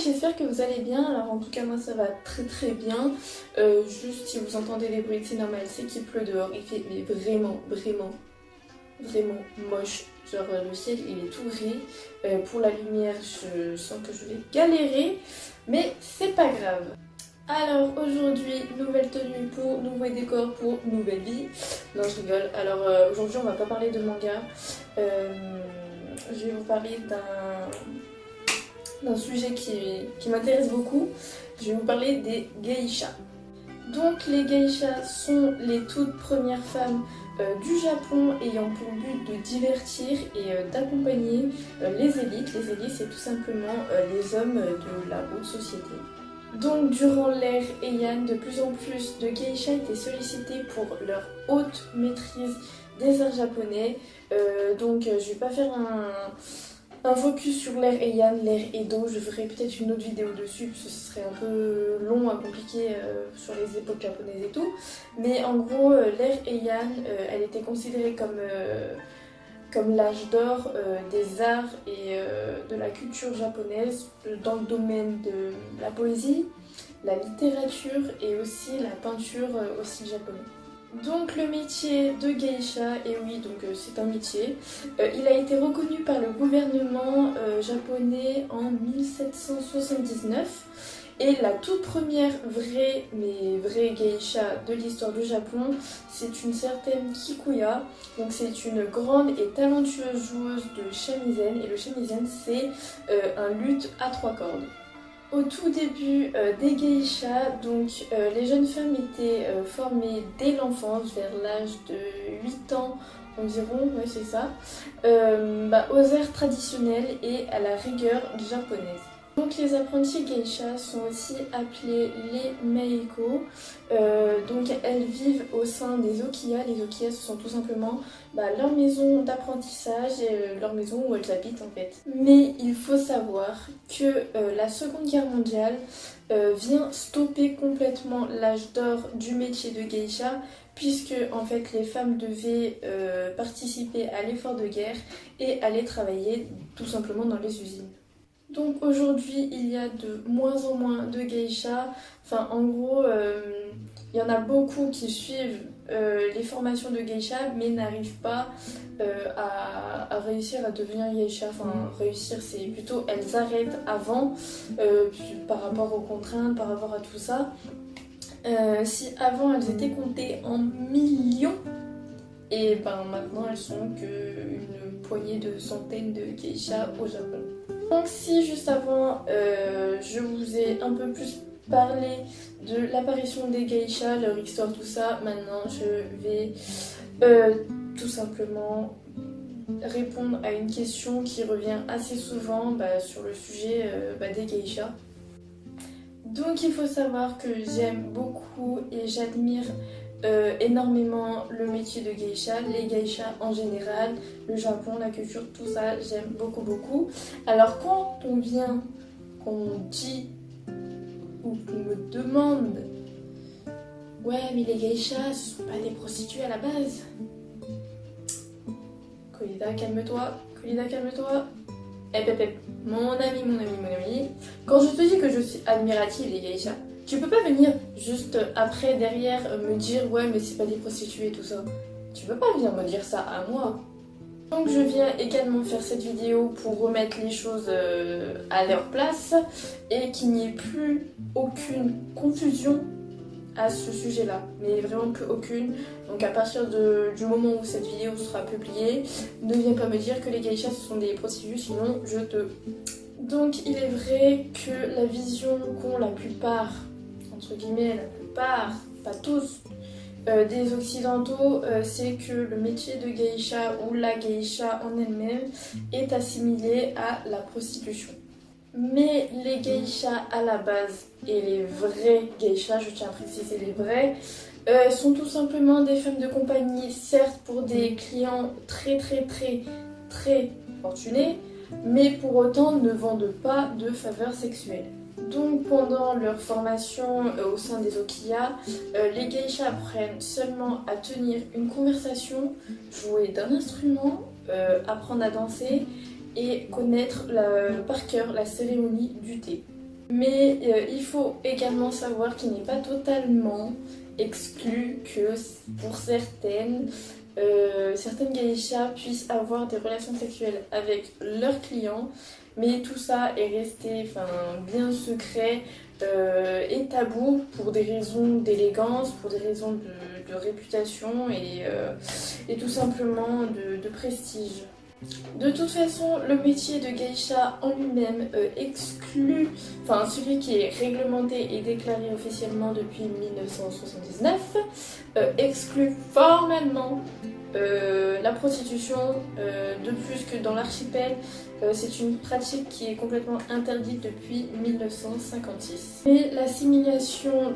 j'espère que vous allez bien. Alors en tout cas moi ça va très bien. Juste si vous entendez des bruits, c'est normal, c'est qu'il pleut dehors. Il fait mais vraiment moche. Genre le ciel il est tout gris. Pour la lumière je sens que je vais galérer. Mais c'est pas grave. Alors aujourd'hui, nouvelle tenue pour nouveau décor pour nouvelle vie. Non je rigole. Alors aujourd'hui on va pas parler de manga. Je vais vous parler d'un sujet qui m'intéresse beaucoup. Je vais vous parler des geishas. Donc les geishas sont les toutes premières femmes du Japon ayant pour but de divertir et d'accompagner les élites. Les élites, c'est tout simplement les hommes de la haute société. Donc durant l'ère Heian, de plus en plus de geishas étaient sollicités pour leur haute maîtrise des arts japonais. Donc je vais pas faire un focus sur l'ère Heian, l'ère Edo. Je ferai peut-être une autre vidéo dessus parce que ce serait un peu long à compliquer sur les époques japonaises et tout. Mais en gros, l'ère Heian, elle était considérée comme l'âge d'or des arts et de la culture japonaise dans le domaine de la poésie, la littérature et aussi la peinture au style japonais. Donc le métier de geisha, et oui donc c'est un métier, il a été reconnu par le gouvernement japonais en 1779 et la toute première vraie geisha de l'histoire du Japon, c'est une certaine Kikuya. Donc c'est une grande et talentueuse joueuse de shamisen et le shamisen c'est un luth à 3 cordes. Au tout début des geishas, donc les jeunes femmes étaient formées dès l'enfance, vers l'âge de 8 ans environ, ouais c'est ça, aux arts traditionnels et à la rigueur japonaise. Donc les apprentis geishas sont aussi appelées les meiko. Donc elles vivent au sein des okiya. Les okiya ce sont tout simplement leur maison d'apprentissage et leur maison où elles habitent en fait. Mais il faut savoir que la Seconde Guerre mondiale vient stopper complètement l'âge d'or du métier de geisha, puisque en fait les femmes devaient participer à l'effort de guerre et aller travailler tout simplement dans les usines. Donc aujourd'hui, il y a de moins en moins de geishas. Enfin, en gros, il y en a beaucoup qui suivent les formations de geisha, mais n'arrivent pas à réussir à devenir geisha. Enfin, réussir, c'est plutôt elles arrêtent avant par rapport aux contraintes, par rapport à tout ça. Si avant elles étaient comptées en millions, et maintenant elles sont qu'une poignée de centaines de geishas au Japon. Donc si juste avant je vous ai un peu plus parlé de l'apparition des geishas, leur histoire, tout ça, maintenant je vais tout simplement répondre à une question qui revient assez souvent sur le sujet des geishas. Donc il faut savoir que j'aime beaucoup et j'admire énormément le métier de geisha, les geishas en général, le Japon, la culture, tout ça, j'aime beaucoup. Alors quand qu'on dit ou qu'on me demande ouais mais les geishas ce sont pas des prostituées à la base. Colida calme-toi. Mon ami. Quand je te dis que je suis admirative des geishas, tu peux pas venir juste après, derrière, me dire ouais mais c'est pas des prostituées tout ça. Tu peux pas venir me dire ça à moi. Donc je viens également faire cette vidéo pour remettre les choses à leur place et qu'il n'y ait plus aucune confusion à ce sujet là, mais vraiment plus aucune. Donc à partir du moment où cette vidéo sera publiée, ne viens pas me dire que les geishas ce sont des prostituées, sinon je te... Donc il est vrai que la vision qu'ont la plupart, entre guillemets la plupart, pas tous, des occidentaux, c'est que le métier de geisha ou la geisha en elle-même est assimilé à la prostitution. Mais les geishas à la base et les vrais geishas, je tiens à préciser les vrais, sont tout simplement des femmes de compagnie, certes pour des clients très fortunés, mais pour autant ne vendent pas de faveurs sexuelles. Donc pendant leur formation au sein des okiya, les geishas apprennent seulement à tenir une conversation, jouer d'un instrument, apprendre à danser et connaître par cœur la cérémonie du thé. Mais il faut également savoir qu'il n'est pas totalement exclu que pour certaines geishas puissent avoir des relations sexuelles avec leurs clients, mais tout ça est resté bien secret et tabou pour des raisons d'élégance, pour des raisons de réputation et tout simplement de prestige. De toute façon, le métier de geisha en lui-même exclut, celui qui est réglementé et déclaré officiellement depuis 1979, exclut formellement la prostitution. De plus que dans l'archipel, c'est une pratique qui est complètement interdite depuis 1956. Mais l'assimilation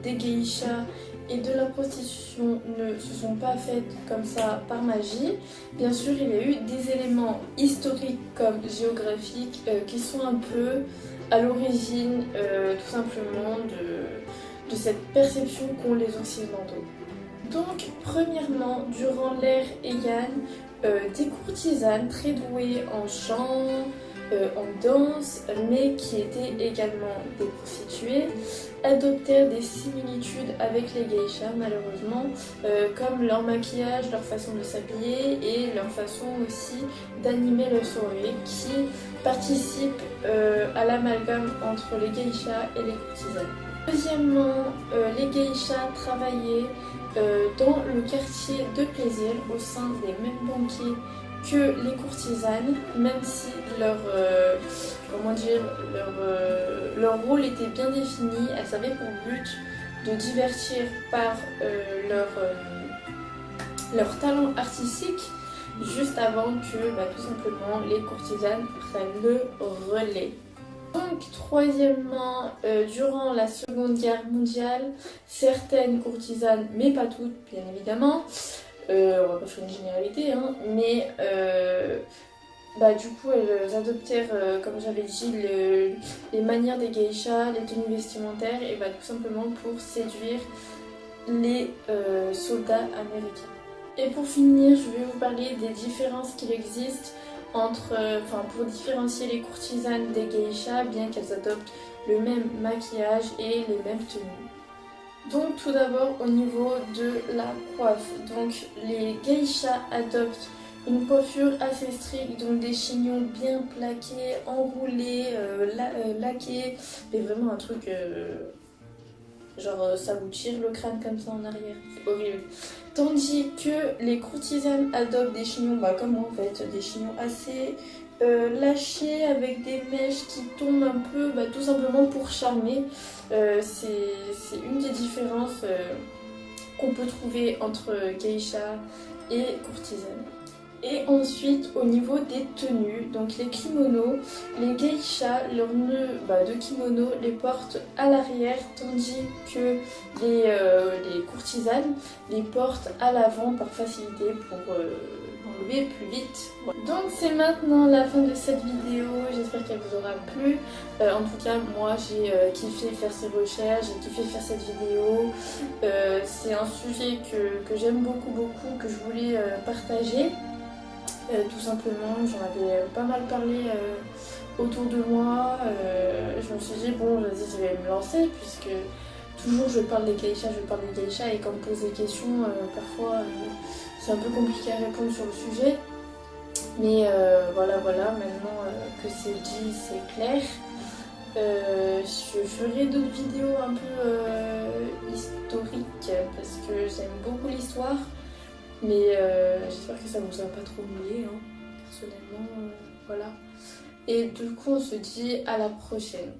des geishas et de la prostitution ne se sont pas faites comme ça par magie. Bien sûr, il y a eu des éléments historiques comme géographiques qui sont un peu à l'origine tout simplement de cette perception qu'ont les Occidentaux. Donc, premièrement, durant l'ère Heian, des courtisanes très douées en chant, en danse, mais qui étaient également des prostituées, adoptèrent des similitudes avec les geishas malheureusement, comme leur maquillage, leur façon de s'habiller et leur façon aussi d'animer leur soirée, qui participent à l'amalgame entre les geishas et les courtisanes. Deuxièmement, les geishas travaillaient dans le quartier de plaisir au sein des mêmes banquiers que les courtisanes, même si leur rôle était bien défini. Elles avaient pour but de divertir par leur talent artistique, juste avant que tout simplement les courtisanes prennent le relais. Donc, troisièmement, durant la Seconde Guerre mondiale, certaines courtisanes, mais pas toutes bien évidemment, on va pas faire une généralité, mais du coup elles adoptèrent, comme j'avais dit, les manières des geishas, les tenues vestimentaires, et tout simplement pour séduire les soldats américains. Et pour finir, je vais vous parler des différences qu'il existe pour différencier les courtisanes des geishas, bien qu'elles adoptent le même maquillage et les mêmes tenues. Donc tout d'abord au niveau de la coiffe, donc les geishas adoptent une coiffure assez stricte, donc des chignons bien plaqués, enroulés, laqués, mais vraiment un truc genre ça vous tire le crâne comme ça en arrière, c'est horrible. Tandis que les courtisanes adoptent des chignons, comme moi en fait, des chignons assez lâchés avec des mèches qui tombent un peu, tout simplement pour charmer. C'est une des différences qu'on peut trouver entre geisha et courtisanes. Et ensuite au niveau des tenues, donc les kimonos, les geishas, leurs nœuds de kimono les portent à l'arrière, tandis que les courtisanes les portent à l'avant par facilité pour enlever plus vite. Voilà. Donc c'est maintenant la fin de cette vidéo, j'espère qu'elle vous aura plu. En tout cas moi j'ai kiffé faire ces recherches, j'ai kiffé faire cette vidéo. C'est un sujet que j'aime beaucoup, que je voulais partager. Tout simplement, j'en avais pas mal parlé autour de moi. Je me suis dit, bon, vas-y, je vais me lancer, puisque toujours je parle des geishas, et quand on me pose des questions, parfois c'est un peu compliqué à répondre sur le sujet. Mais voilà, maintenant que c'est dit, c'est clair. Je ferai d'autres vidéos un peu historiques, parce que j'aime beaucoup l'histoire. Mais j'espère que ça vous a pas trop mouillé, personnellement, voilà. Et du coup on se dit à la prochaine.